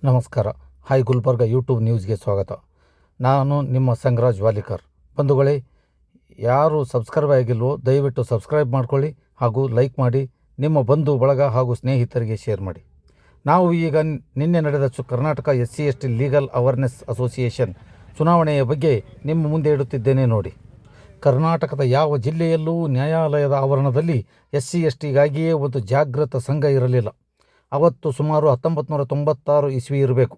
ನಮಸ್ಕಾರ. Hi Gulbarga YouTube ನ್ಯೂಸ್ಗೆ ಸ್ವಾಗತ. ನಾನು ನಿಮ್ಮ ಸಂಗರಾಜ್ ವಾಲಿಕರ್. ಬಂಧುಗಳೇ, ಯಾರು ಸಬ್ಸ್ಕ್ರೈಬ್ ಆಗಿಲ್ವೋ ದಯವಿಟ್ಟು ಸಬ್ಸ್ಕ್ರೈಬ್ ಮಾಡ್ಕೊಳ್ಳಿ ಹಾಗೂ ಲೈಕ್ ಮಾಡಿ, ನಿಮ್ಮ ಬಂಧು ಬಳಗ ಹಾಗೂ ಸ್ನೇಹಿತರಿಗೆ ಶೇರ್ ಮಾಡಿ. ನಾವು ಈಗ ನಿನ್ನೆ ನಡೆದ Karnataka SC/ST legal awareness association ಚುನಾವಣೆಯ ಬಗ್ಗೆ ನಿಮ್ಮ ಮುಂದೆ ಇಡುತ್ತಿದ್ದೇನೆ ನೋಡಿ. ಕರ್ನಾಟಕದ ಯಾವ ಜಿಲ್ಲೆಯಲ್ಲೂ ನ್ಯಾಯಾಲಯದ ಆವರಣದಲ್ಲಿ SC/STಗಾಗಿಯೇ ಒಂದು ಜಾಗೃತ ಸಂಘ ಇರಲಿಲ್ಲ. ಅವತ್ತು ಸುಮಾರು 1996 ಇಸ್ವಿ ಇರಬೇಕು.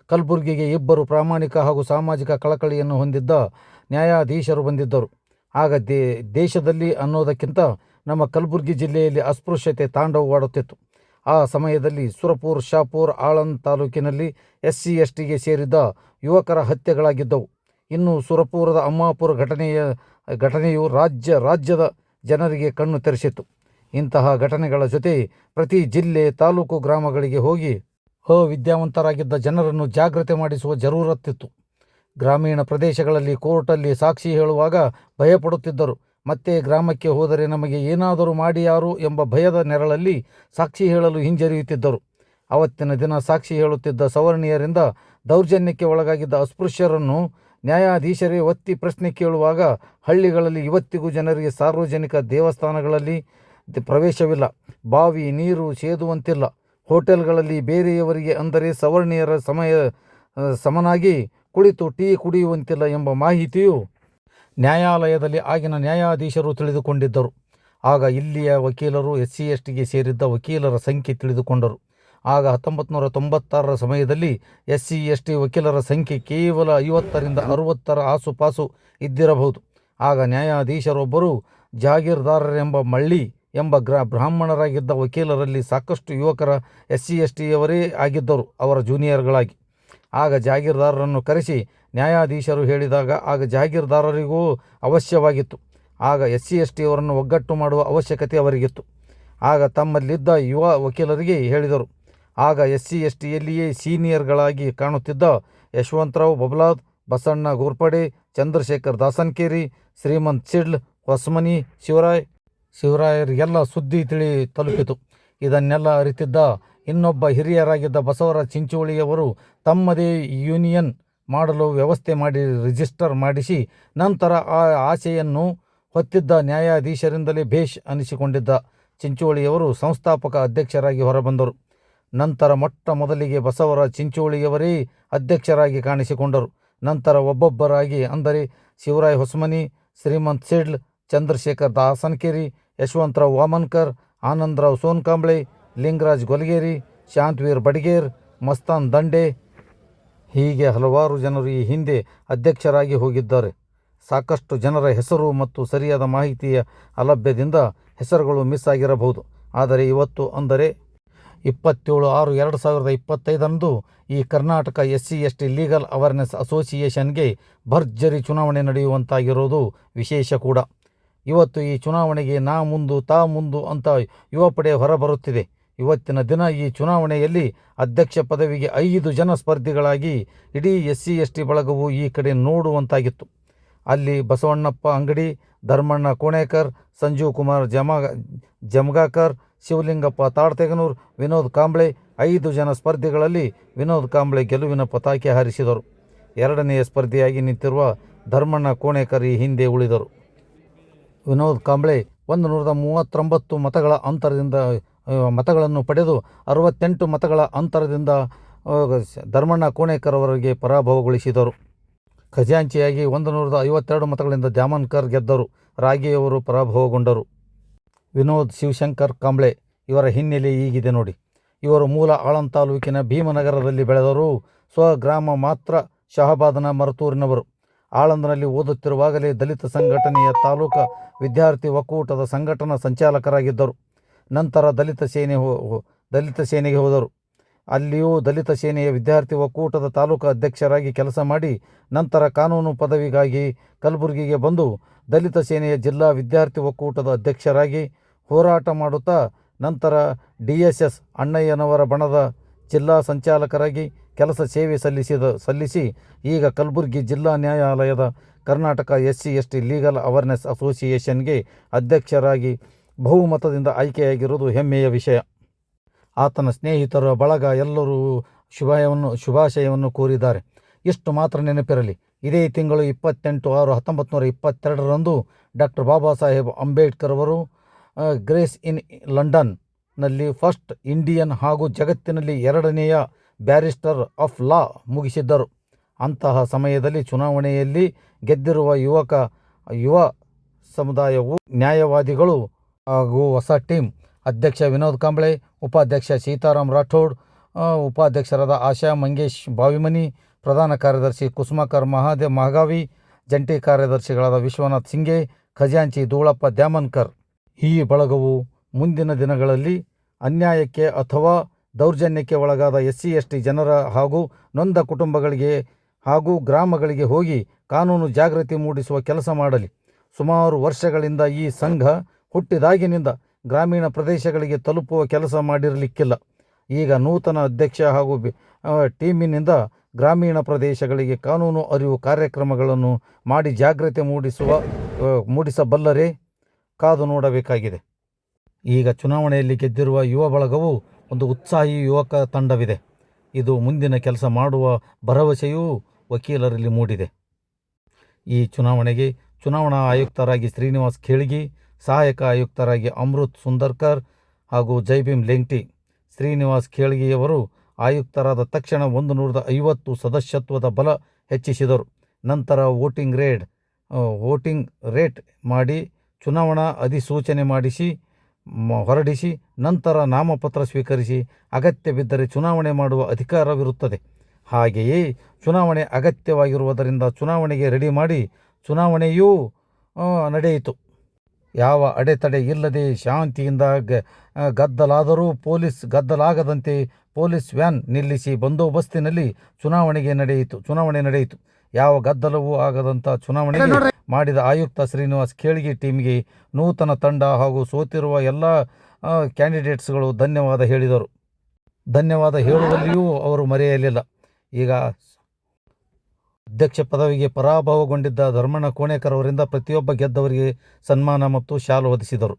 ಕಲಬುರಗಿಗೆ ಇಬ್ಬರು ಪ್ರಾಮಾಣಿಕ ಹಾಗೂ ಸಾಮಾಜಿಕ ಕಳಕಳಿಯನ್ನು ಹೊಂದಿದ್ದ ನ್ಯಾಯಾಧೀಶರು ಬಂದಿದ್ದರು. ಆಗ ದೇಶದಲ್ಲಿ ಅನ್ನೋದಕ್ಕಿಂತ ನಮ್ಮ ಕಲಬುರಗಿ ಜಿಲ್ಲೆಯಲ್ಲಿ ಅಸ್ಪೃಶ್ಯತೆ ತಾಂಡವವಾಡುತ್ತಿತ್ತು. ಆ ಸಮಯದಲ್ಲಿ ಸುರಪುರ, ಶಾಪುರ, ಆಳಂದ್ ತಾಲೂಕಿನಲ್ಲಿ SC/STಗೆ ಸೇರಿದ ಯುವಕರ ಹತ್ಯೆಗಳಾಗಿದ್ದವು. ಇನ್ನು ಸುರಪುರದ ಅಮ್ಮಾಪುರ ಘಟನೆಯು ರಾಜ್ಯದ ಜನರಿಗೆ ಕಣ್ಣು ತೆರೆಸಿತು. ಇಂತಹ ಘಟನೆಗಳ ಜೊತೆ ಪ್ರತಿ ಜಿಲ್ಲೆ, ತಾಲೂಕು, ಗ್ರಾಮಗಳಿಗೆ ಹೋಗಿ ಅವಿದ್ಯಾವಂತರಾಗಿದ್ದ ಜನರನ್ನು ಜಾಗೃತಿ ಮಾಡಿಸುವ ಜರೂರತ್ತಿತ್ತು. ಗ್ರಾಮೀಣ ಪ್ರದೇಶಗಳಲ್ಲಿ ಕೋರ್ಟಲ್ಲಿ ಸಾಕ್ಷಿ ಹೇಳುವಾಗ ಭಯಪಡುತ್ತಿದ್ದರು. ಮತ್ತೆ ಗ್ರಾಮಕ್ಕೆ ಹೋದರೆ ನಮಗೆ ಏನಾದರೂ ಮಾಡಿಯಾರು ಎಂಬ ಭಯದ ನೆರಳಲ್ಲಿ ಸಾಕ್ಷಿ ಹೇಳಲು ಹಿಂಜರಿಯುತ್ತಿದ್ದರು. ಅವತ್ತಿನ ದಿನ ಸಾಕ್ಷಿ ಹೇಳುತ್ತಿದ್ದ ಸವರ್ಣೀಯರಿಂದ ದೌರ್ಜನ್ಯಕ್ಕೆ ಒಳಗಾಗಿದ್ದ ಅಸ್ಪೃಶ್ಯರನ್ನು ನ್ಯಾಯಾಧೀಶರೇ ಒತ್ತಿ ಪ್ರಶ್ನೆ ಕೇಳುವಾಗ ಹಳ್ಳಿಗಳಲ್ಲಿ ಇವತ್ತಿಗೂ ಜನರಿಗೆ ಸಾರ್ವಜನಿಕ ದೇವಸ್ಥಾನಗಳಲ್ಲಿ ಪ್ರವೇಶವಿಲ್ಲ, ಬಾವಿ ನೀರು ಸೇದುವಂತಿಲ್ಲ, ಹೋಟೆಲ್ಗಳಲ್ಲಿ ಬೇರೆಯವರಿಗೆ ಅಂದರೆ ಸವರ್ಣೀಯರ ಸಮನಾಗಿ ಕುಳಿತು ಟೀ ಕುಡಿಯುವಂತಿಲ್ಲ ಎಂಬ ಮಾಹಿತಿಯು ನ್ಯಾಯಾಲಯದಲ್ಲಿ ಆಗಿನ ನ್ಯಾಯಾಧೀಶರು ತಿಳಿದುಕೊಂಡಿದ್ದರು. ಆಗ ಇಲ್ಲಿಯ ವಕೀಲರು SC/STಗೆ ಸೇರಿದ್ದ ವಕೀಲರ ಸಂಖ್ಯೆ ತಿಳಿದುಕೊಂಡರು. ಆಗ 1996 ಸಮಯದಲ್ಲಿ SC/ST ವಕೀಲರ ಸಂಖ್ಯೆ ಕೇವಲ 50ರಿಂದ 60 ಆಸುಪಾಸು ಇದ್ದಿರಬಹುದು. ಆಗ ನ್ಯಾಯಾಧೀಶರೊಬ್ಬರು ಜಾಗೀರ್ದಾರರೆಂಬ ಮಳ್ಳಿ ಎಂಬ ಬ್ರಾಹ್ಮಣರಾಗಿದ್ದ ವಕೀಲರಲ್ಲಿ ಸಾಕಷ್ಟು ಯುವಕರ SC/STಯವರೇ ಆಗಿದ್ದರು, ಅವರ ಜೂನಿಯರ್ಗಳಾಗಿ. ಆಗ ಜಾಗೀರ್ದಾರರನ್ನು ಕರೆಸಿ ನ್ಯಾಯಾಧೀಶರು ಹೇಳಿದಾಗ ಆಗ ಜಾಗೀರ್ದಾರರಿಗೂ ಅವಶ್ಯವಾಗಿತ್ತು. ಆಗ SC/STಯವರನ್ನು ಒಗ್ಗಟ್ಟು ಮಾಡುವ ಅವಶ್ಯಕತೆ ಅವರಿಗಿತ್ತು. ಆಗ ತಮ್ಮಲ್ಲಿದ್ದ ಯುವ ವಕೀಲರಿಗೆ ಹೇಳಿದರು. ಆಗ SC/STಯಲ್ಲಿಯೇ ಸೀನಿಯರ್ಗಳಾಗಿ ಕಾಣುತ್ತಿದ್ದ ಯಶವಂತರಾವ್ ಬಬ್ಲಾದ್, ಬಸಣ್ಣ ಗೋರ್ಪಡೆ, ಚಂದ್ರಶೇಖರ್ ದಾಸನ್ಕೇರಿ, ಶ್ರೀಮಂತ್ ಸಿಡ್ಲ್, ಹೊಸಮನಿ ಶಿವರಾಯರಿಗೆಲ್ಲ ಸುದ್ದಿ ತಲುಪಿತು. ಇದನ್ನೆಲ್ಲ ಅರಿತಿದ್ದ ಇನ್ನೊಬ್ಬ ಹಿರಿಯರಾಗಿದ್ದ ಬಸವರಾಜ್ ಚಿಂಚೋಳಿಯವರು ತಮ್ಮದೇ ಯೂನಿಯನ್ ಮಾಡಲು ವ್ಯವಸ್ಥೆ ಮಾಡಿ ರಿಜಿಸ್ಟರ್ ಮಾಡಿಸಿ ನಂತರ ಆ ಆಸೆಯನ್ನು ಹೊತ್ತಿದ್ದ ನ್ಯಾಯಾಧೀಶರಿಂದಲೇ ಭೇಷ್ ಅನಿಸಿಕೊಂಡಿದ್ದ ಚಿಂಚೋಳಿಯವರು ಸಂಸ್ಥಾಪಕ ಅಧ್ಯಕ್ಷರಾಗಿ ಹೊರಬಂದರು. ನಂತರ ಮೊಟ್ಟ ಮೊದಲಿಗೆ ಬಸವರಾಜ್ ಚಿಂಚೋಳಿಯವರೇ ಅಧ್ಯಕ್ಷರಾಗಿ ಕಾಣಿಸಿಕೊಂಡರು. ನಂತರ ಒಬ್ಬೊಬ್ಬರಾಗಿ ಅಂದರೆ ಶಿವರಾಯ್ ಹೊಸಮನಿ, ಶ್ರೀಮಂತ್ ಸಿಡ್ಲ್, ಚಂದ್ರಶೇಖರ್ ದಾಸನ್ಕೇರಿ, ಯಶವಂತರಾವ್ ವಾಮನ್ಕರ್, ಆನಂದರಾವ್ ಸೋನ್ಕಾಂಬ್ಳೆ, ಲಿಂಗರಾಜ್ ಗೊಲಗೇರಿ, ಶಾಂತವೀರ್ ಬಡಿಗೇರ್, ಮಸ್ತಾನ್ ದಂಡೆ ಹೀಗೆ ಹಲವಾರು ಜನರು ಈ ಹಿಂದೆ ಅಧ್ಯಕ್ಷರಾಗಿ ಹೋಗಿದ್ದಾರೆ. ಸಾಕಷ್ಟು ಜನರ ಹೆಸರು ಮತ್ತು ಸರಿಯಾದ ಮಾಹಿತಿಯ ಅಲಭ್ಯದಿಂದ ಹೆಸರುಗಳು ಮಿಸ್ ಆಗಿರಬಹುದು. ಆದರೆ ಇವತ್ತು ಅಂದರೆ 27/6/2025 ಈ ಕರ್ನಾಟಕ SC/ST ಲೀಗಲ್ ಅವೇರ್ನೆಸ್ ಅಸೋಸಿಯೇಷನ್ಗೆ ಭರ್ಜರಿ ಚುನಾವಣೆ ನಡೆಯುವಂತಾಗಿರೋದು ವಿಶೇಷ ಕೂಡ. ಇವತ್ತು ಈ ಚುನಾವಣೆಗೆ ನಾ ಮುಂದು ತಾ ಮುಂದು ಅಂತ ಯುವಪಡೆ ಹೊರಬರುತ್ತಿದೆ. ಇವತ್ತಿನ ದಿನ ಈ ಚುನಾವಣೆಯಲ್ಲಿ ಅಧ್ಯಕ್ಷ ಪದವಿಗೆ 5 ಜನ ಸ್ಪರ್ಧಿಗಳಾಗಿ ಇಡೀ SC/ST ಬಳಗವು ಈ ಕಡೆ ನೋಡುವಂತಾಗಿತ್ತು. ಅಲ್ಲಿ ಬಸವಣ್ಣಪ್ಪ ಅಂಗಡಿ, ಧರ್ಮಣ್ಣ ಕೋಣೇಕರ್, ಸಂಜೀವ್ ಕುಮಾರ್ ಜಮಗಾಕರ್, ಶಿವಲಿಂಗಪ್ಪ ತಾಡ್ತೆಗನೂರ್, ವಿನೋದ್ ಕಾಂಬ್ಳೆ 5 ಜನ ಸ್ಪರ್ಧಿಗಳಲ್ಲಿ ವಿನೋದ್ ಕಾಂಬ್ಳೆ ಗೆಲುವಿನ ಪತಾಕೆ ಹಾರಿಸಿದರು. ಎರಡನೆಯ ಸ್ಪರ್ಧಿಯಾಗಿ ನಿಂತಿರುವ ಧರ್ಮಣ್ಣ ಕೋಣೇಕರ್ ಈ ಹಿಂದೆ ಉಳಿದರು. ವಿನೋದ್ ಕಾಂಬ್ಳೆ 139 ಮತಗಳ ಮತಗಳನ್ನು ಪಡೆದು 68 ಮತಗಳ ಅಂತರದಿಂದ ಧರ್ಮಣ್ಣ ಕೋಣೇಕರ್ ಅವರಿಗೆ ಪರಾಭವಗೊಳಿಸಿದರು. ಖಜಾಂಚಿಯಾಗಿ 152 ಮತಗಳಿಂದ ದ್ಯಾಮನ್ಕರ್ ಗೆದ್ದರು. ರಾಗಿಯವರು ಪರಾಭವಗೊಂಡರು. ವಿನೋದ್ ಶಿವಶಂಕರ್ ಕಾಂಬ್ಳೆ ಇವರ ಹಿನ್ನೆಲೆ ಹೀಗಿದೆ ನೋಡಿ. ಇವರು ಮೂಲ ಆಳಂದ್ ತಾಲೂಕಿನ ಭೀಮನಗರದಲ್ಲಿ ಬೆಳೆದರೂ ಸ್ವಗ್ರಾಮ ಮಾತ್ರ ಶಹಾಬಾದನ ಮರತೂರಿನವರು. ಆಳಂದ್ನಲ್ಲಿ ಓದುತ್ತಿರುವಾಗಲೇ ದಲಿತ ಸಂಘಟನೆಯ ತಾಲೂಕು ವಿದ್ಯಾರ್ಥಿ ಒಕ್ಕೂಟದ ಸಂಘಟನಾ ಸಂಚಾಲಕರಾಗಿದ್ದರು. ನಂತರ ದಲಿತ ಸೇನೆಗೆ ಹೋದರು. ಅಲ್ಲಿಯೂ ದಲಿತ ಸೇನೆಯ ವಿದ್ಯಾರ್ಥಿ ಒಕ್ಕೂಟದ ತಾಲೂಕು ಅಧ್ಯಕ್ಷರಾಗಿ ಕೆಲಸ ಮಾಡಿ ನಂತರ ಕಾನೂನು ಪದವಿಗಾಗಿ ಕಲಬುರಗಿಗೆ ಬಂದು ದಲಿತ ಸೇನೆಯ ಜಿಲ್ಲಾ ವಿದ್ಯಾರ್ಥಿ ಒಕ್ಕೂಟದ ಅಧ್ಯಕ್ಷರಾಗಿ ಹೋರಾಟ ಮಾಡುತ್ತಾ ನಂತರ DSS ಅಣ್ಣಯ್ಯನವರ ಬಣದ ಜಿಲ್ಲಾ ಸಂಚಾಲಕರಾಗಿ ಕೆಲಸ ಸೇವೆ ಸಲ್ಲಿಸಿ ಈಗ ಕಲಬುರಗಿ ಜಿಲ್ಲಾ ನ್ಯಾಯಾಲಯದ ಕರ್ನಾಟಕ SC/ST ಲೀಗಲ್ ಅವೇರ್ನೆಸ್ ಅಸೋಸಿಯೇಷನ್ಗೆ ಅಧ್ಯಕ್ಷರಾಗಿ ಬಹುಮತದಿಂದ ಆಯ್ಕೆಯಾಗಿರುವುದು ಹೆಮ್ಮೆಯ ವಿಷಯ. ಆತನ ಸ್ನೇಹಿತರ ಬಳಗ ಎಲ್ಲರೂ ಶುಭಾಶಯವನ್ನು ಕೋರಿದ್ದಾರೆ. ಇಷ್ಟು ಮಾತ್ರ ನೆನಪಿರಲಿ, ಇದೇ ತಿಂಗಳು 28/6/1922ರಂದು ಡಾಕ್ಟರ್ ಬಾಬಾ ಸಾಹೇಬ್ ಅಂಬೇಡ್ಕರ್ ಅವರು ಗ್ರೇಸ್ ಇನ್ ಲಂಡನ್ನಲ್ಲಿ ಫಸ್ಟ್ ಇಂಡಿಯನ್ ಹಾಗೂ ಜಗತ್ತಿನಲ್ಲಿ 2ನೇಯ ಬ್ಯಾರಿಸ್ಟರ್ ಆಫ್ ಲಾ ಮುಗಿಸಿದ್ದರು. ಅಂತಹ ಸಮಯದಲ್ಲಿ ಚುನಾವಣೆಯಲ್ಲಿ ಗೆದ್ದಿರುವ ಯುವ ಸಮುದಾಯವು ನ್ಯಾಯವಾದಿಗಳು ಹಾಗೂ ಹೊಸ ಟೀಮ್ ಅಧ್ಯಕ್ಷ ವಿನೋದ್ ಕಾಂಬ್ಳೆ, ಉಪಾಧ್ಯಕ್ಷ ಸೀತಾರಾಮ್ ರಾಠೋಡ್, ಉಪಾಧ್ಯಕ್ಷರಾದ ಆಶಾ ಮಂಗೇಶ್ ಬಾವಿಮನಿ, ಪ್ರಧಾನ ಕಾರ್ಯದರ್ಶಿ ಕುಸುಮಾಕರ್ ಮಹಗಾವಿ, ಜಂಟಿ ಕಾರ್ಯದರ್ಶಿಗಳಾದ ವಿಶ್ವನಾಥ್ ಸಿಂಗೆ, ಖಜಾಂಚಿ ಧೂಳಪ್ಪ ದ್ಯಾಮನ್ಕರ್. ಈ ಬಳಗವು ಮುಂದಿನ ದಿನಗಳಲ್ಲಿ ಅನ್ಯಾಯಕ್ಕೆ ಅಥವಾ ದೌರ್ಜನ್ಯಕ್ಕೆ ಒಳಗಾದ SC/ST ಜನರ ಹಾಗೂ ನೊಂದ ಕುಟುಂಬಗಳಿಗೆ ಹಾಗೂ ಗ್ರಾಮಗಳಿಗೆ ಹೋಗಿ ಕಾನೂನು ಜಾಗೃತಿ ಮೂಡಿಸುವ ಕೆಲಸ ಮಾಡಲಿ. ಸುಮಾರು ವರ್ಷಗಳಿಂದ ಈ ಸಂಘ ಹುಟ್ಟಿದಾಗಿನಿಂದ ಗ್ರಾಮೀಣ ಪ್ರದೇಶಗಳಿಗೆ ತಲುಪುವ ಕೆಲಸ ಮಾಡಿರಲಿಕ್ಕಿಲ್ಲ. ಈಗ ನೂತನ ಅಧ್ಯಕ್ಷ ಹಾಗೂ ಟೀಮಿನಿಂದ ಗ್ರಾಮೀಣ ಪ್ರದೇಶಗಳಿಗೆ ಕಾನೂನು ಅರಿವು ಕಾರ್ಯಕ್ರಮಗಳನ್ನು ಮಾಡಿ ಜಾಗೃತಿ ಮೂಡಿಸಬಲ್ಲರೇ? ಕಾದು ನೋಡಬೇಕಾಗಿದೆ. ಈಗ ಚುನಾವಣೆಯಲ್ಲಿ ಗೆದ್ದಿರುವ ಯುವ ಬಳಗವು ಒಂದು ಉತ್ಸಾಹಿ ಯುವಕ ತಂಡವಿದೆ. ಇದು ಮುಂದಿನ ಕೆಲಸ ಮಾಡುವ ಭರವಸೆಯೂ ವಕೀಲರಲ್ಲಿ ಮೂಡಿದೆ. ಈ ಚುನಾವಣೆಗೆ ಚುನಾವಣಾ ಆಯುಕ್ತರಾಗಿ ಶ್ರೀನಿವಾಸ್ ಖೇಳ್ಗಿ, ಸಹಾಯಕ ಆಯುಕ್ತರಾಗಿ ಅಮೃತ್ ಸುಂದರ್ಕರ್ ಹಾಗೂ ಜೈಭೀಮ್ ಲೆಂಗ್ಟಿ. ಶ್ರೀನಿವಾಸ್ ಖೇಳ್ಗಿಯವರು ಆಯುಕ್ತರಾದ ತಕ್ಷಣ 150 ಸದಸ್ಯತ್ವದ ಬಲ ಹೆಚ್ಚಿಸಿದರು. ನಂತರ ವೋಟಿಂಗ್ ರೇಟ್ ಮಾಡಿ ಚುನಾವಣಾ ಅಧಿಸೂಚನೆ ಹೊರಡಿಸಿ ನಂತರ ನಾಮಪತ್ರ ಸ್ವೀಕರಿಸಿ ಅಗತ್ಯ ಬಿದ್ದರೆ ಚುನಾವಣೆ ಮಾಡುವ ಅಧಿಕಾರವಿರುತ್ತದೆ. ಹಾಗೆಯೇ ಚುನಾವಣೆ ಅಗತ್ಯವಾಗಿರುವುದರಿಂದ ಚುನಾವಣೆಗೆ ರೆಡಿ ಮಾಡಿ ಚುನಾವಣೆಯೂ ನಡೆಯಿತು. ಯಾವ ಅಡೆತಡೆ ಇಲ್ಲದೆ ಶಾಂತಿಯಿಂದ ಗದ್ದಲಾಗದಂತೆ ಪೊಲೀಸ್ ವ್ಯಾನ್ ನಿಲ್ಲಿಸಿ ಬಂದೋಬಸ್ತಿನಲ್ಲಿ ಚುನಾವಣೆ ನಡೆಯಿತು. ಯಾವ ಗದ್ದಲವೂ ಆಗದಂಥ ಚುನಾವಣೆಗೆ ಮಾಡಿದ ಆಯುಕ್ತ ಶ್ರೀನಿವಾಸ್ ಖೇಳ್ಗಿ ಟೀಮ್ಗೆ ನೂತನ ತಂಡ ಹಾಗೂ ಸೋತಿರುವ ಎಲ್ಲ ಕ್ಯಾಂಡಿಡೇಟ್ಸ್ಗಳು ಧನ್ಯವಾದ ಹೇಳಿದರು. ಧನ್ಯವಾದ ಹೇಳುವಲ್ಲಿಯೂ ಅವರು ಮರೆಯಲಿಲ್ಲ. ಈಗ ಅಧ್ಯಕ್ಷ ಪದವಿಗೆ ಪರಾಭವಗೊಂಡಿದ್ದ ಧರ್ಮಣ್ಣ ಕೋಣೇಕರ್ ಅವರಿಂದ ಪ್ರತಿಯೊಬ್ಬ ಗೆದ್ದವರಿಗೆ ಸನ್ಮಾನ ಮತ್ತು ಶಾಲು ಹೊದಿಸಿದರು.